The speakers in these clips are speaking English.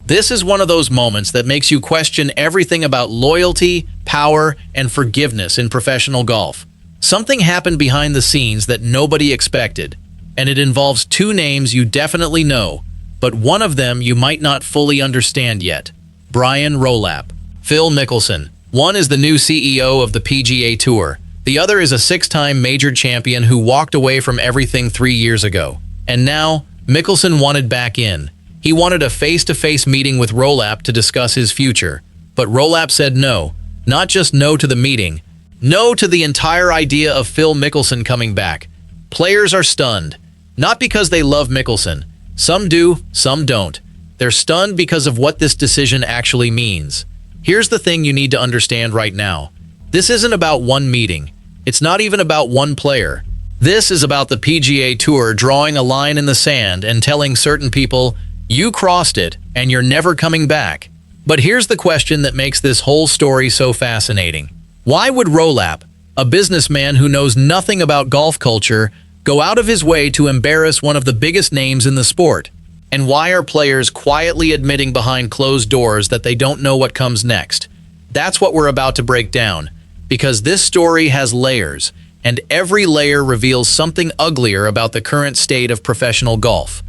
This is one of those moments that makes you question everything about loyalty, power, and forgiveness in professional golf. Something happened behind the scenes that nobody expected, and it involves two names you definitely know, but one of them you might not fully understand yet. Brian Rolapp, Phil Mickelson. One is the new CEO of the PGA Tour. The other is a six-time major champion who walked away from everything 3 years ago. And now, Mickelson wanted back in. He wanted a face-to-face meeting with Rolap to discuss his future. But Rolap said no. Not just no to the meeting. No to the entire idea of Phil Mickelson coming back. Players are stunned. Not because they love Mickelson. Some do, some don't. They're stunned because of what this decision actually means. Here's the thing you need to understand right now. This isn't about one meeting. It's not even about one player. This is about the PGA Tour drawing a line in the sand and telling certain people, you crossed it and you're never coming back. But here's the question that makes this whole story so fascinating. Why would Rolap, a businessman who knows nothing about golf culture, go out of his way to embarrass one of the biggest names in the sport? And why are players quietly admitting behind closed doors that they don't know what comes next? That's what we're about to break down, because this story has layers, and every layer reveals something uglier about the current state of professional golf.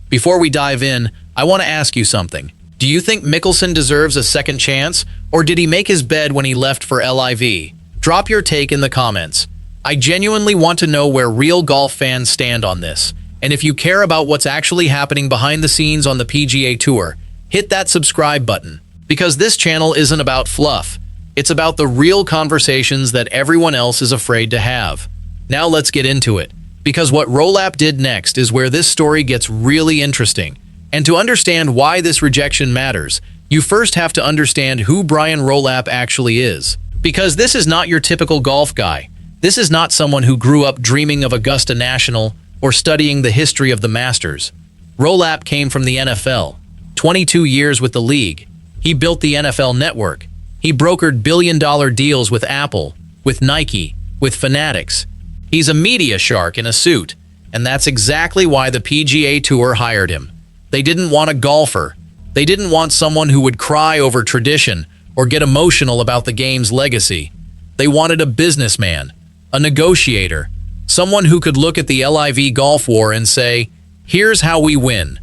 Before we dive in, I want to ask you something. Do you think Mickelson deserves a second chance, or did he make his bed when he left for LIV? Drop your take in the comments. I genuinely want to know where real golf fans stand on this. And if you care about what's actually happening behind the scenes on the PGA Tour, hit that subscribe button. Because this channel isn't about fluff. It's about the real conversations that everyone else is afraid to have. Now let's get into it. Because what Rolap did next is where this story gets really interesting. And to understand why this rejection matters, you first have to understand who Brian Rolapp actually is. Because this is not your typical golf guy. This is not someone who grew up dreaming of Augusta National or studying the history of the Masters. Rolap came from the NFL, 22 years with the league. He built the NFL Network. He brokered billion-dollar deals with Apple, with Nike, with Fanatics. He's a media shark in a suit, and that's exactly why the PGA Tour hired him. They didn't want a golfer. They didn't want someone who would cry over tradition or get emotional about the game's legacy. They wanted a businessman, a negotiator, someone who could look at the LIV Golf War and say, here's how we win.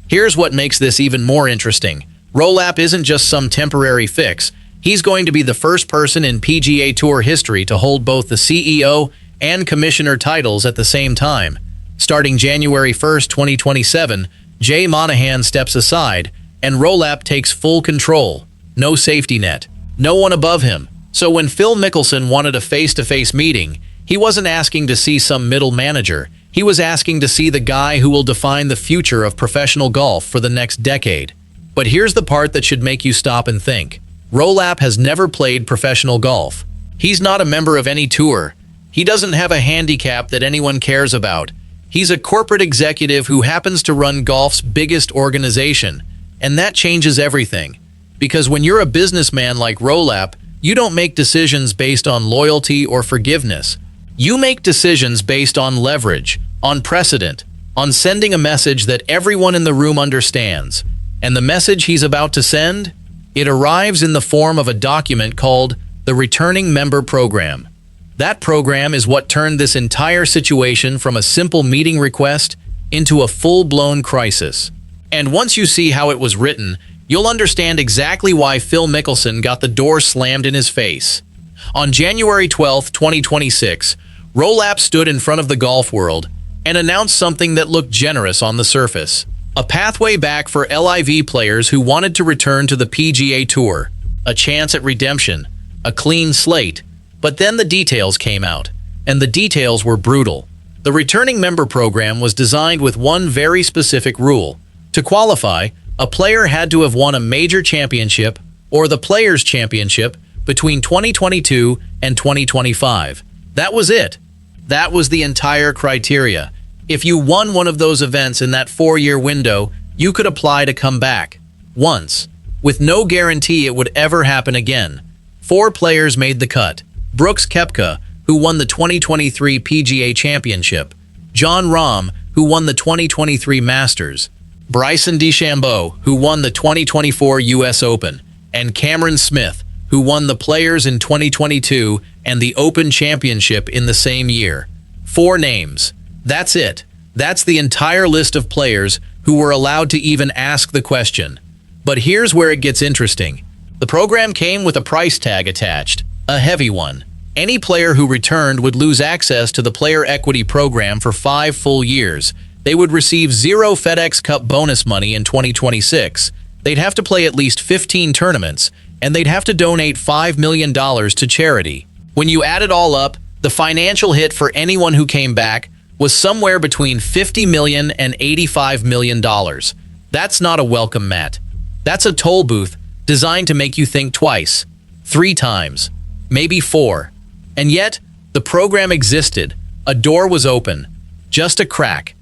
Here's what makes this even more interesting. Rolap isn't just some temporary fix. He's going to be the first person in PGA Tour history to hold both the CEO and commissioner titles at the same time. Starting January 1st, 2027, Jay Monahan steps aside, and Rolap takes full control. No safety net. No one above him. So when Phil Mickelson wanted a face-to-face meeting, he wasn't asking to see some middle manager. He was asking to see the guy who will define the future of professional golf for the next decade. But here's the part that should make you stop and think. Rolap has never played professional golf. He's not a member of any tour. He doesn't have a handicap that anyone cares about. He's a corporate executive who happens to run golf's biggest organization. And that changes everything. Because when you're a businessman like Rolap, you don't make decisions based on loyalty or forgiveness. You make decisions based on leverage, on precedent, on sending a message that everyone in the room understands. And the message he's about to send? It arrives in the form of a document called the Returning Member Program. That program is what turned this entire situation from a simple meeting request into a full-blown crisis. And once you see how it was written, you'll understand exactly why Phil Mickelson got the door slammed in his face. On January 12, 2026, Rolap stood in front of the golf world and announced something that looked generous on the surface. A pathway back for LIV players who wanted to return to the PGA Tour. A chance at redemption. A clean slate. But then the details came out, and the details were brutal. The Returning Member Program was designed with one very specific rule. To qualify, a player had to have won a major championship or the Players' Championship between 2022 and 2025. That was it. That was the entire criteria. If you won one of those events in that 4-year window, you could apply to come back. Once. With no guarantee it would ever happen again. 4 players made the cut. Brooks Koepka, who won the 2023 PGA Championship. Jon Rahm, who won the 2023 Masters. Bryson DeChambeau, who won the 2024 U.S. Open, and Cameron Smith, who won the Players in 2022 and the Open Championship in the same year. 4 names. That's it. That's the entire list of players who were allowed to even ask the question. But here's where it gets interesting. The program came with a price tag attached, a heavy one. Any player who returned would lose access to the player equity program for 5 full years. They would receive 0 FedEx Cup bonus money in 2026. They'd have to play at least 15 tournaments, and they'd have to donate $5 million to charity. When you add it all up, the financial hit for anyone who came back was somewhere between $50 million and $85 million. That's not a welcome mat. That's a toll booth designed to make you think twice, 3 times, maybe 4. And yet, the program existed. A door was open. Just a crack.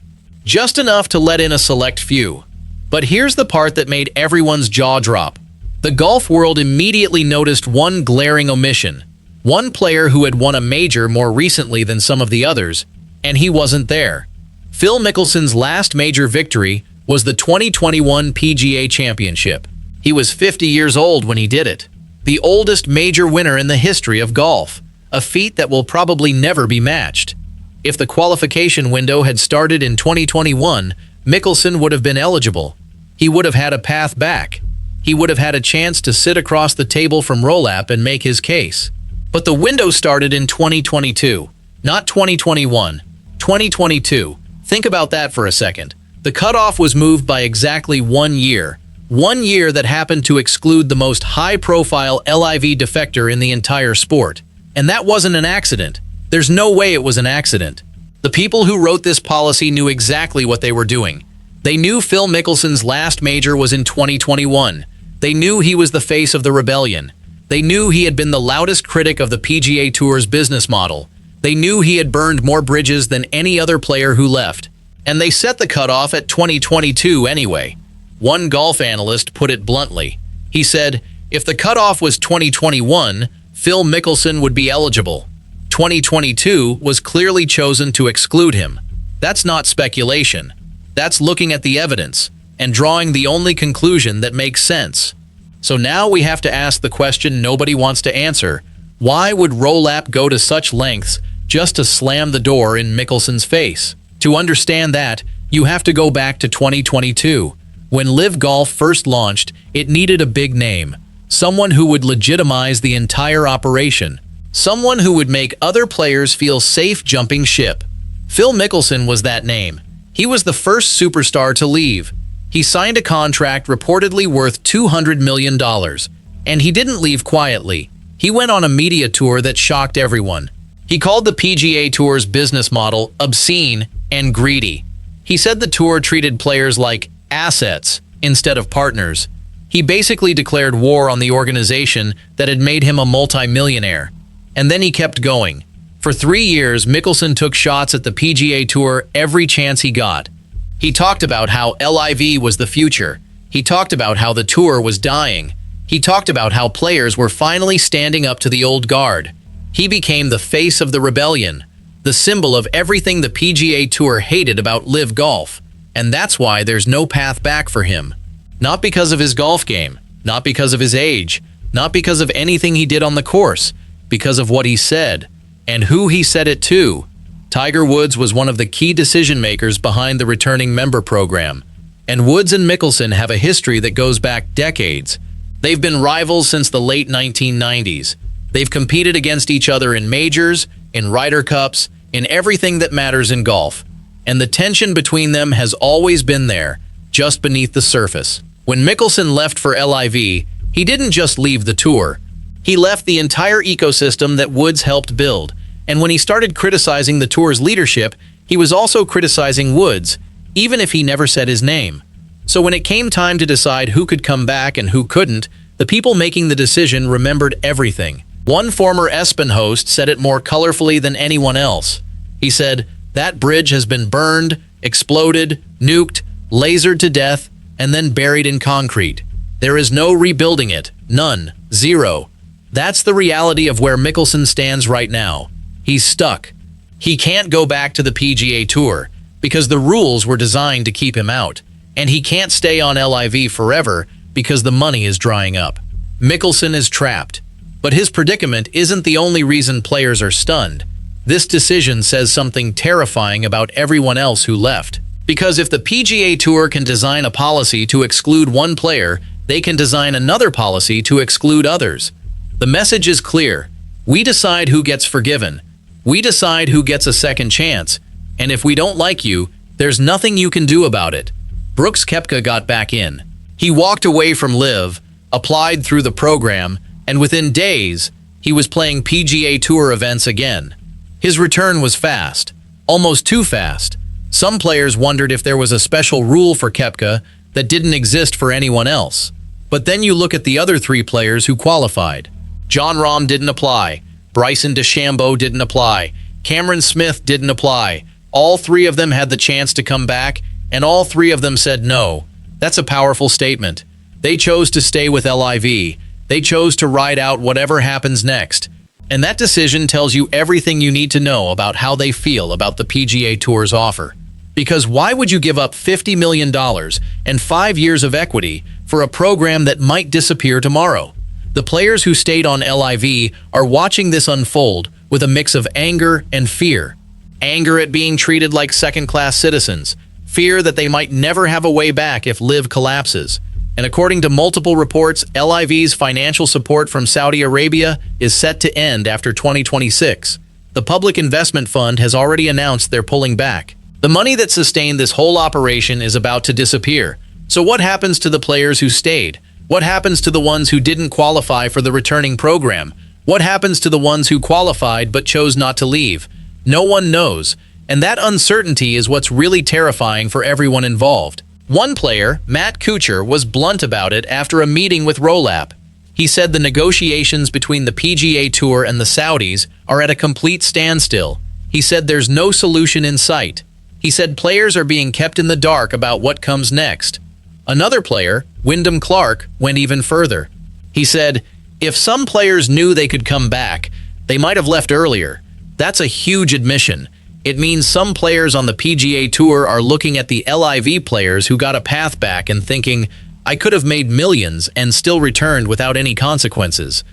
Just enough to let in a select few. But here's the part that made everyone's jaw drop. The golf world immediately noticed one glaring omission. One player who had won a major more recently than some of the others, and he wasn't there. Phil Mickelson's last major victory was the 2021 PGA Championship. He was 50 years old when he did it. The oldest major winner in the history of golf, a feat that will probably never be matched. If the qualification window had started in 2021, Mickelson would have been eligible. He would have had a path back. He would have had a chance to sit across the table from Rolap and make his case. But the window started in 2022, not 2021. 2022. Think about that for a second. The cutoff was moved by exactly 1 year. 1 year that happened to exclude the most high-profile LIV defector in the entire sport. And that wasn't an accident. There's no way it was an accident. The people who wrote this policy knew exactly what they were doing. They knew Phil Mickelson's last major was in 2021. They knew he was the face of the rebellion. They knew he had been the loudest critic of the PGA Tour's business model. They knew he had burned more bridges than any other player who left. And they set the cutoff at 2022 anyway. One golf analyst put it bluntly. He said, if the cutoff was 2021, Phil Mickelson would be eligible. 2022 was clearly chosen to exclude him. That's not speculation. That's looking at the evidence and drawing the only conclusion that makes sense. So now we have to ask the question nobody wants to answer. Why would Rolap go to such lengths just to slam the door in Mickelson's face? To understand that, you have to go back to 2022. When LIV Golf first launched, it needed a big name. Someone who would legitimize the entire operation. Someone who would make other players feel safe jumping ship. Phil Mickelson was that name. He was the first superstar to leave. He signed a contract reportedly worth $200 million. And he didn't leave quietly. He went on a media tour that shocked everyone. He called the PGA Tour's business model obscene and greedy. He said the tour treated players like assets instead of partners. He basically declared war on the organization that had made him a multi-millionaire. And then he kept going. For 3 years, Mickelson took shots at the PGA Tour every chance he got. He talked about how LIV was the future. He talked about how the tour was dying. He talked about how players were finally standing up to the old guard. He became the face of the rebellion, the symbol of everything the PGA Tour hated about LIV Golf. And that's why there's no path back for him. Not because of his golf game, not because of his age, not because of anything he did on the course, because of what he said, and who he said it to. Tiger Woods was one of the key decision makers behind the returning member program. And Woods and Mickelson have a history that goes back decades. They've been rivals since the late 1990s. They've competed against each other in majors, in Ryder Cups, in everything that matters in golf. And the tension between them has always been there, just beneath the surface. When Mickelson left for LIV, he didn't just leave the tour. He left the entire ecosystem that Woods helped build. And when he started criticizing the tour's leadership, he was also criticizing Woods, even if he never said his name. So when it came time to decide who could come back and who couldn't, the people making the decision remembered everything. One former ESPN host said it more colorfully than anyone else. He said, "That bridge has been burned, exploded, nuked, lasered to death, and then buried in concrete. There is no rebuilding it. None. Zero." That's the reality of where Mickelson stands right now. He's stuck. He can't go back to the PGA Tour because the rules were designed to keep him out. and he can't stay on LIV forever because the money is drying up. Mickelson is trapped, but his predicament isn't the only reason players are stunned. This decision says something terrifying about everyone else who left. Because if the PGA Tour can design a policy to exclude one player, they can design another policy to exclude others. The message is clear. We decide who gets forgiven. We decide who gets a second chance. And if we don't like you, there's nothing you can do about it. Brooks Koepka got back in. He walked away from LIV, applied through the program, and within days, he was playing PGA Tour events again. His return was fast, almost too fast. Some players wondered if there was a special rule for Koepka that didn't exist for anyone else. But then you look at the other three players who qualified. Jon Rahm didn't apply. Bryson DeChambeau didn't apply. Cameron Smith didn't apply. All three of them had the chance to come back, and all three of them said no. That's a powerful statement. They chose to stay with LIV. They chose to ride out whatever happens next. And that decision tells you everything you need to know about how they feel about the PGA Tour's offer. Because why would you give up $50 million and 5 years of equity for a program that might disappear tomorrow? The players who stayed on LIV are watching this unfold with a mix of anger and fear. Anger at being treated like second-class citizens. Fear that they might never have a way back if LIV collapses. And according to multiple reports, LIV's financial support from Saudi Arabia is set to end after 2026. The Public Investment Fund has already announced they're pulling back. The money that sustained this whole operation is about to disappear. So what happens to the players who stayed? What happens to the ones who didn't qualify for the returning program? What happens to the ones who qualified but chose not to leave? No one knows, and that uncertainty is what's really terrifying for everyone involved. One player, Matt Kuchar, was blunt about it after a meeting with Rolap. He said the negotiations between the PGA Tour and the Saudis are at a complete standstill. He said there's no solution in sight. He said players are being kept in the dark about what comes next. Another player, Wyndham Clark, went even further. He said, if some players knew they could come back, they might have left earlier. That's a huge admission. It means some players on the PGA Tour are looking at the LIV players who got a path back and thinking, I could have made millions and still returned without any consequences.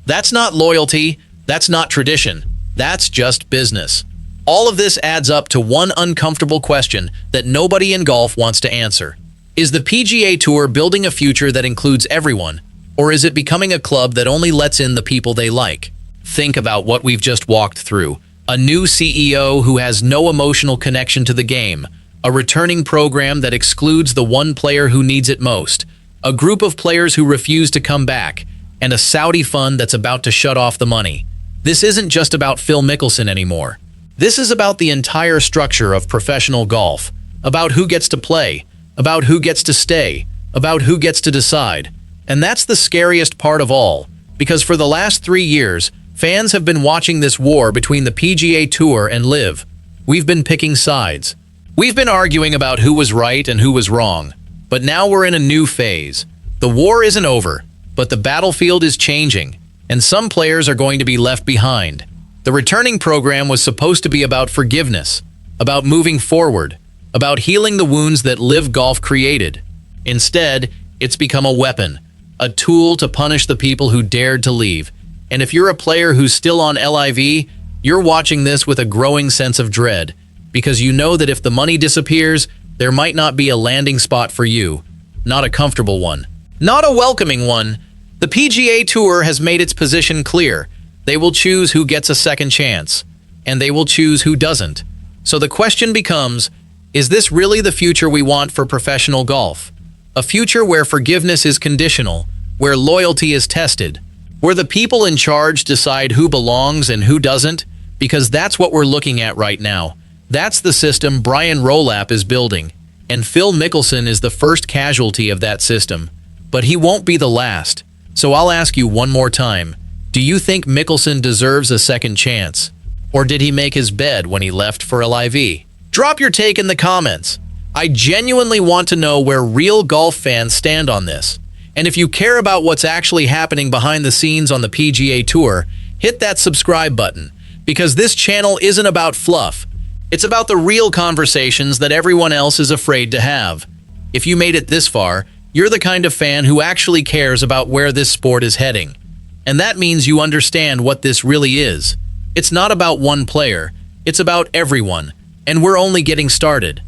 That's not loyalty. That's not tradition. That's just business. All of this adds up to one uncomfortable question that nobody in golf wants to answer. Is the PGA Tour building a future that includes everyone, or is it becoming a club that only lets in the people they like? Think about what we've just walked through. A new CEO who has no emotional connection to the game, a returning program that excludes the one player who needs it most, a group of players who refuse to come back, and a Saudi fund that's about to shut off the money. This isn't just about Phil Mickelson anymore. This is about the entire structure of professional golf, about who gets to play, about who gets to stay, about who gets to decide. And that's the scariest part of all, because for the last 3 years, fans have been watching this war between the PGA Tour and LIV. We've been picking sides. We've been arguing about who was right and who was wrong. But now we're in a new phase. The war isn't over, but the battlefield is changing, and some players are going to be left behind. The returning program was supposed to be about forgiveness, about moving forward, about healing the wounds that LIV Golf created. Instead, it's become a weapon, a tool to punish the people who dared to leave. And if you're a player who's still on LIV, you're watching this with a growing sense of dread, because you know that if the money disappears, there might not be a landing spot for you, not a comfortable one, not a welcoming one. The PGA Tour has made its position clear. They will choose who gets a second chance, and they will choose who doesn't. So the question becomes, is this really the future we want for professional golf? A future where forgiveness is conditional, where loyalty is tested, where the people in charge decide who belongs and who doesn't? Because that's what we're looking at right now. That's the system Brian Rolapp is building, and Phil Mickelson is the first casualty of that system. But he won't be the last. So I'll ask you one more time. Do you think Mickelson deserves a second chance? Or did he make his bed when he left for LIV? Drop your take in the comments. I genuinely want to know where real golf fans stand on this. And if you care about what's actually happening behind the scenes on the PGA Tour, hit that subscribe button, because this channel isn't about fluff. It's about the real conversations that everyone else is afraid to have. If you made it this far, you're the kind of fan who actually cares about where this sport is heading. And that means you understand what this really is. It's not about one player, it's about everyone, and we're only getting started.